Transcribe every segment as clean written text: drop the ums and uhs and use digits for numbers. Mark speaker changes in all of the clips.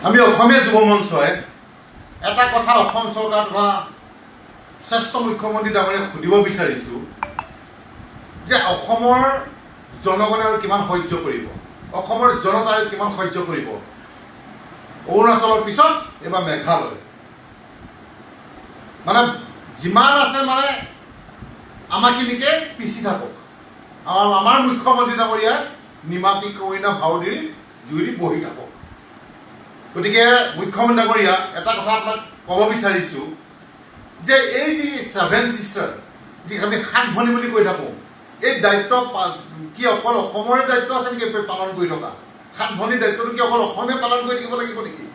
Speaker 1: আমি অসমীয়া যুৱ মঞ্চই এটা কথা অসম চৰকাৰ তথা শ্ৰেষ্ঠ মুখ্যমন্ত্ৰী ডাঙৰীয়াক সুধিব বিচাৰিছোঁ যে অসমৰ জনগণে আৰু কিমান সহ্য কৰিব, অসমৰ জনতাই কিমান সহ্য কৰিব। অৰুণাচলৰ পিছত এইবাৰ মেঘালয় মানে যিমান আছে মানে আমাখিনিকে পিছি থাকক। আমাৰ মুখ্যমন্ত্ৰী ডাঙৰীয়াই নিমাতী কইনা ভাউদিৰ জুই বহি থাকক। গতিকে মুখ্যমন্ত্ৰী ডাঙৰীয়া এটা কথা আপোনাক ক'ব বিচাৰিছোঁ যে এই যি 7 চিষ্টাৰ যি আমি 7 ভনী বুলি কৈ থাকোঁ, এই দায়িত্ব কি অকল অসমৰে দায়িত্ব আছে নেকি পালন কৰি থকা? 7 ভনীৰ দায়িত্বটো কি অকল অসমে পালন কৰি থাকিব লাগিব নেকি?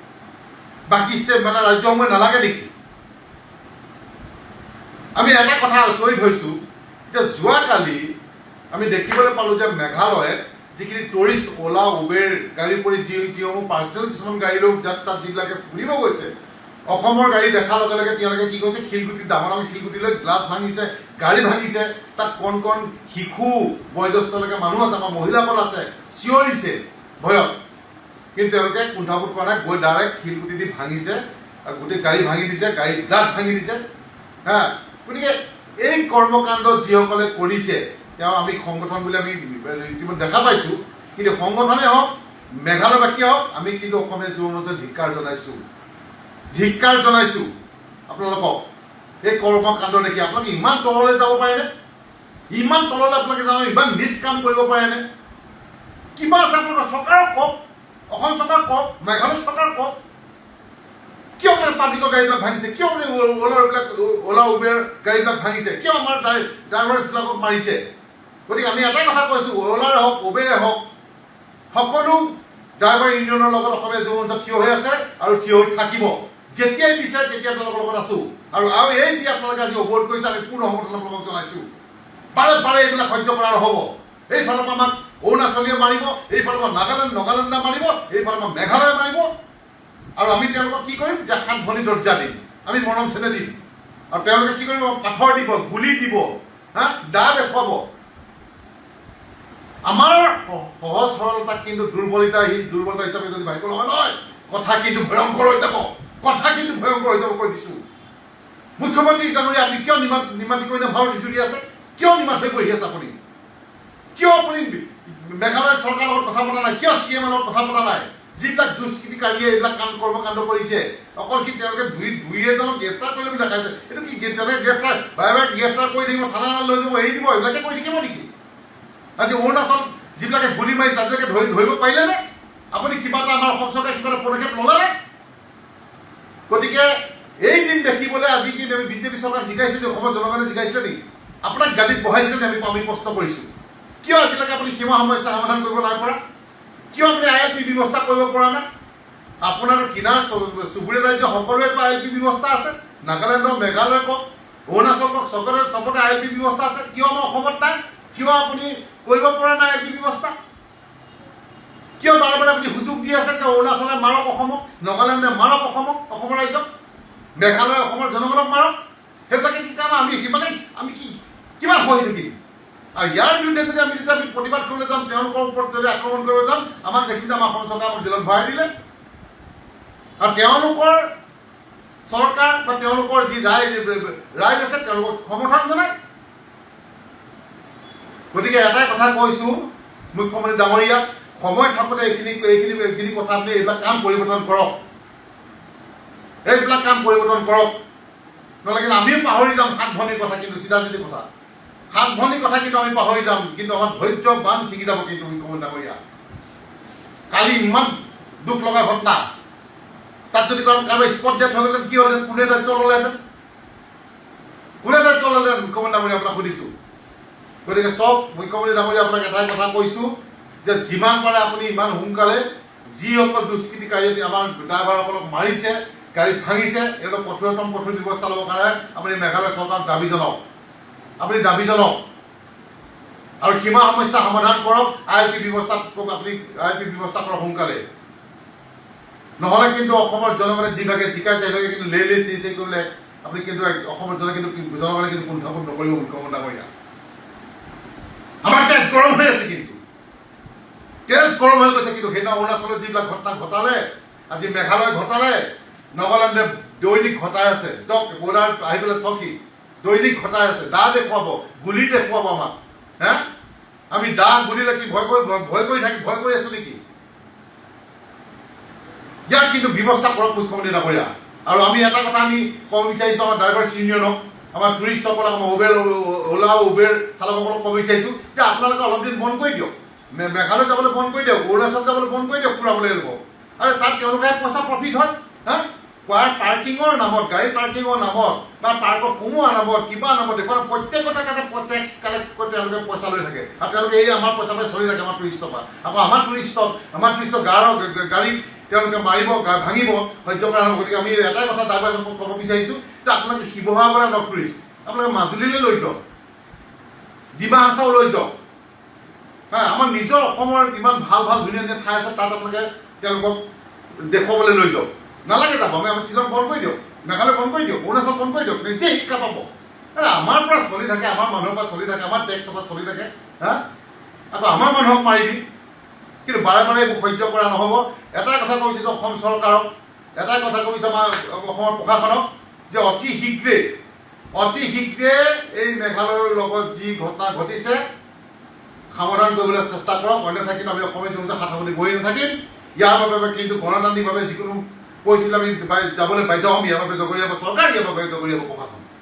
Speaker 1: বাকী ষ্টেট মানে ৰাজ্যসমূহে নালাগে নেকি? আমি এটা কথা আচৰিত হৈছোঁ যে যোৱাকালি আমি দেখিবলৈ পালোঁ যে মেঘালয়ত যিখিনি টুৰিষ্ট অ'লা উবেৰ গাড়ীৰ পৰি যিসমূহ পাৰ্চনেল কিছুমান গাড়ী লৈ তাত যিবিলাকে ফুৰিব গৈছে, অসমৰ গাড়ী দেখাৰ লগে লগে তেওঁলোকে কি কৈছে, শিলগুটি ডাঙৰ ডাঙৰ শিলগুটি লৈ গ্লাছ ভাঙিছে, গাড়ী ভাঙিছে। তাত কণ কণ শিশু বয়োজ্যেষ্ঠলৈকে মানুহ আছে, আমাৰ মহিলাসকল আছে, চিঞৰিছে ভয়ত। কিন্তু তেওঁলোকে কুণ্ঠাবোধ কৰা নাই, গৈ ডাইৰেক্ট শিলগুটি দি ভাঙিছে আৰু গোটেই গাড়ী ভাঙি দিছে, গাড়ীৰ গ্লাছ ভাঙি দিছে। গতিকে এই কৰ্মকাণ্ড যিসকলে কৰিছে তেওঁ আমি সংগঠন বুলি আমি ইতিমধ্যে দেখা পাইছোঁ, কিন্তু সংগঠনে হওক মেঘালয়বাসীয়ে হওক আমি কিন্তু অসমীয়া যুৱ মঞ্চত ধিক্কাৰ জনাইছোঁ আপোনালোকক। এই কৰ্মকাণ্ড দেখি আপোনালোকে ইমান তললৈ যাব পাৰেনে? ইমান তললৈ আপোনালোকে জানো ইমান নিজ কাম কৰিব পাৰেনে? কিবা আছে আপোনালোকৰ? চৰকাৰক কওক, অসম চৰকাৰক কওক, মেঘালয় চৰকাৰক কওক, কিয় মানে পাব্লিকৰ গাড়ীবিলাক ভাঙিছে, কিয় মানে অ'লা উবেৰ গাড়ীবিলাক ভাঙিছে, কিয় আমাৰ ড্ৰাইভাৰ্ছবিলাকক মাৰিছে? গতিকে আমি এটাই কথা কৈছোঁ, অ'লাৰে হওক উবেৰে হওক সকলো ড্ৰাইভাৰ ইউনিয়নৰ লগত অসমীয়া যুৱ মঞ্চ থিয় হৈ আছে আৰু থিয় হৈ থাকিব। যেতিয়াই বিচাৰে তেতিয়া আপোনালোকৰ লগত আছোঁ। আৰু এই যি আপোনালোকে আজি অৱৰোধ কৰিছে আমি পূৰ্ণ সমৰ্থন আপোনালোকক জনাইছোঁ। বাৰে বাৰে এইবিলাক সহ্য কৰা নহ'ব। এইফালৰ পৰা আমাক অৰুণাচলীয়ে মাৰিব, এইফালৰ পৰা নাগালেণ্ডে মাৰিব, এইফালৰ পৰা মেঘালয়ে মাৰিব। আৰু আমি তেওঁলোকক কি কৰিম যে 7 ভনী দৰ্জা দিম, আমি মৰম চেনেহ দিম। আৰু তেওঁলোকে কি কৰিব, পাথৰ দিব, গুলি দিব, দা দেখুৱাব। আমাৰ সহজ সৰলতাক কিন্তু দুৰ্বলতা হিচাপে যদি ভাবিব নহয়, কথা কিন্তু ভয়ংকৰ হৈ যাব, কৈ দিছোঁ। মুখ্যমন্ত্ৰী ডাঙৰীয়া আপুনি কিয় নিমাতী কইনা ভাউদিৰ জুৰি আছে? কিয় নিমাত হৈ বহি আছে আপুনি? কিয় আপুনি মেঘালয় চৰকাৰৰ লগত কথা পতা নাই? কিয় CM লগত কথা পতা নাই? যিবিলাক দুষ্কৃতিকাৰীয়ে এইবিলাক কৰ্মকাণ্ড কৰিছে, অকল কি তেওঁলোকে দুই এজনক গ্ৰেপ্তাৰ কৰিলে বুলি দেখাইছে? এইটো কি তেওঁলোকে বাৰে বাৰে গ্ৰেপ্তাৰ কৰি থাকিব, থানা লৈ যাব, এৰি দিব, এইবিলাকে কৰি থাকিব নেকি? আজি অৰুণাচল যিবিলাকে গুলি মাৰিছে আজিলৈকে ধৰিব পাৰিলেনে? আপুনি কিবা এটা আমাৰ অসম চৰকাৰে কিবা এটা পদক্ষেপ ল'লেনে? গতিকে এই দিন দেখিবলৈ আজি কি আমি বিজেপি চৰকাৰক জিকাইছিলোঁ, অসমৰ জনগণে জিকাইছিলে নেকি? আপোনাক গাড়ীত বহাইছিলে নে? আমি প্ৰশ্ন কৰিছোঁ। কিয় আজিলৈকে আপুনি সীমা সমস্যা সমাধান কৰিব নাই পৰা? কিয় আপুনি ILP ব্যৱস্থা কৰিব পৰা নাই? আপোনাৰ কিনাৰ চুবুৰীয়া ৰাজ্য সকলোৱেতো ILP ব্যৱস্থা আছে। নাগালেণ্ডৰ মেঘালয় কওক, অৰুণাচল কওক, চবতে ILP ব্যৱস্থা আছে। কিয় আমাৰ অসমত নাই? কিয় আপুনি কৰিব পৰা নাই ILP ব্যৱস্থা? কিয় বাৰে বাৰে আপুনি সুযোগ দি আছে যে অৰুণাচলে মাৰক অসমক, নাগালেণ্ডে মাৰক অসমক, অসমৰ ৰাজ্যক, মেঘালয় অসমৰ জনগণক মাৰক? সেইবিলাকে কি কাম? আমি কিমান সহি থাকিম? আৰু ইয়াৰ বিৰুদ্ধে যদি আমি প্ৰতিবাদ কৰিবলৈ যাম, তেওঁলোকৰ ওপৰত যদি আক্ৰমণ কৰিব যাম, আমাক দেখি যে আমাৰ অসম চৰকাৰ আমাক জেলত ভৰাই দিলে। আৰু তেওঁলোকৰ চৰকাৰ বা তেওঁলোকৰ যি ৰাইজ আছে তেওঁলোকক সমৰ্থন জনায়। গতিকে এটাই কথা কৈছোঁ মুখ্যমন্ত্ৰী ডাঙৰীয়া, সময় থাকোঁতে এইখিনি কথা আপুনি এইবিলাক কাম পৰিৱৰ্তন কৰক, নহ'লে কিন্তু আমিও পাহৰি যাম 7 ভনীৰ কথা। কিন্তু চিধা কথা 7 ভনীৰ কথা কিন্তু আমি পাহৰি যাম, কিন্তু আমাৰ ধৈৰ্য বান ছিঙি যাব। কিন্তু মুখ্যমন্ত্ৰী ডাঙৰীয়া, কালি ইমান দুখ লগা ঘটনা, তাত যদি কাৰোবাৰ স্পট ডেথ হৈ গ'লেহেঁতেন কি হ'লহেঁতেন? কোনে দায়িত্ব ল'লেহেঁতেন? মুখ্যমন্ত্ৰী ডাঙৰীয়া আপোনাক সুধিছোঁ। গতিকে চব মুখ্যমন্ত্ৰী ডাঙৰীয়া আপোনাক এটাই কথা কৈছোঁ যে যিমান পাৰে আপুনি ইমান সোনকালে যিসকল দুষ্কৃতিকাৰীয়ে আমাৰ ড্ৰাইভাৰসকলক মাৰিছে, গাড়ী ভাঙিছে, এইবিলাক কঠোৰ ব্যৱস্থা ল'বৰ কাৰণে আপুনি মেঘালয় চৰকাৰক দাবী জনাওক। আৰু সীমা সমস্যা সমাধান কৰক, ILP ব্যৱস্থা কৰক সোনকালে। নহ'লে কিন্তু অসমৰ জনগণে যিভাগে জিকাইছে সেইভাগে কিন্তু চিৰি কৰিলে আপুনি কিন্তু অসমৰ জনগণে কিন্তু কুণ্ঠাবোধ নকৰিব। মুখ্যমন্ত্ৰী ডাঙৰীয়া, আমাৰ তেজ গৰম হৈ আছে, কিন্তু সেইদিনা অৰুণাচলত যিবিলাক ঘটনা ঘটালে আজি মেঘালয় ঘটালে নাগালেণ্ডে দৈনিক ঘটাই আছে যাওক বৰ্ডাৰ আহি পেলাই চকী দৈনিক ঘটাই আছে দা দেখুৱাব গুলি দেখুৱাব আমাক হে আমি দা গুলিলে কি ভয় কৰি আছো নেকি ইয়াৰ কিন্তু ব্যৱস্থা কৰক মুখ্যমন্ত্ৰী ডাঙৰীয়া আৰু আমি এটা কথা আমি ক'ব বিচাৰিছোঁ আমাৰ ড্ৰাইভাৰ্ছ ইউনিয়নক আমাৰ টুৰিষ্টসকলক আমাৰ ওলা উবেৰ চালকসকলক ক'ব বিচাৰিছোঁ যে আপোনালোকে অলপ দিন বন্ধ কৰি দিয়ক মেঘালয় যাবলৈ বন্ধ কৰি দিয়ক অৰুণাচল যাবলৈ বন্ধ কৰি দিয়ক ফুৰাবলৈ ল'ব আৰু তাত তেওঁলোকে পইচা প্ৰফিট হয় হা পাৰ্কিঙৰ নামত গাড়ী পাৰ্কিঙৰ নামত বা পাৰ্কত সোমোৱা নামত কিবা নামত দেখুৱাই প্ৰত্যেকতে তাতে টেক্স কালেক্ট কৰি তেওঁলোকে পইচা লৈ থাকে আৰু তেওঁলোকে এই আমাৰ পইচা পাই চলি থাকে আমাৰ টুৰিষ্টৰ পৰা আকৌ আমাৰ টুৰিষ্টৰ গাড়ী তেওঁলোকে মাৰিব ভাঙিব সহ্য কৰা হ'ব গতিকে আমি এটাই কথা ড্ৰাইভাৰক ক'ব বিচাৰিছোঁ যে আপোনালোকে শিৱসাগৰলৈ লগ টুৰিষ্ট আপোনালোকে মাজুলীলৈ লৈ যাওক ডিমা হাছাও লৈ যাওক হা আমাৰ নিজৰ অসমৰ ইমান ভাল ধুনীয়া ধুনীয়া ঠাই আছে তাত আপোনালোকে তেওঁলোকক দেখুৱাবলৈ লৈ যাওক নালাগে যাব আমি শ্বিলং বন্ধ কৰি দিয়ক মেঘালয় বন্ধ কৰি দিয়ক অৰুণাচল বন্ধ কৰি দিয়ক নিজে শিক্ষা পাব আমাৰ পৰা চলি থাকে আমাৰ মানুহৰ পৰা চলি থাকে আমাৰ টেক্সৰ পৰা চলি থাকে হা আকৌ আমাৰ মানুহক মাৰিবি কিন্তু বাৰে এইবোৰ সহ্য কৰা নহ'ব এটাই কথা কৈছোঁ অসম চৰকাৰক এটাই কথা কৈছোঁ আমাৰ অসমৰ প্ৰশাসনক যে অতি শীঘ্ৰে এই মেঘালয়ৰ লগত যি ঘটনা ঘটিছে সমাধান কৰিবলৈ চেষ্টা কৰক অন্যথা কিন্তু আমি অসমীয়া জনতা হাত সাৱটি বহি নাথাকিম ইয়াৰ বাবে কিন্তু গণতান্ত্ৰিকভাৱে যিকোনো পৰিস্থিতি আমি যাবলৈ বাধ্য হ'ম ইয়াৰ বাবে জগৰীয়া চৰকাৰ ইয়াৰ বাবে জগৰীয়া প্ৰশাসন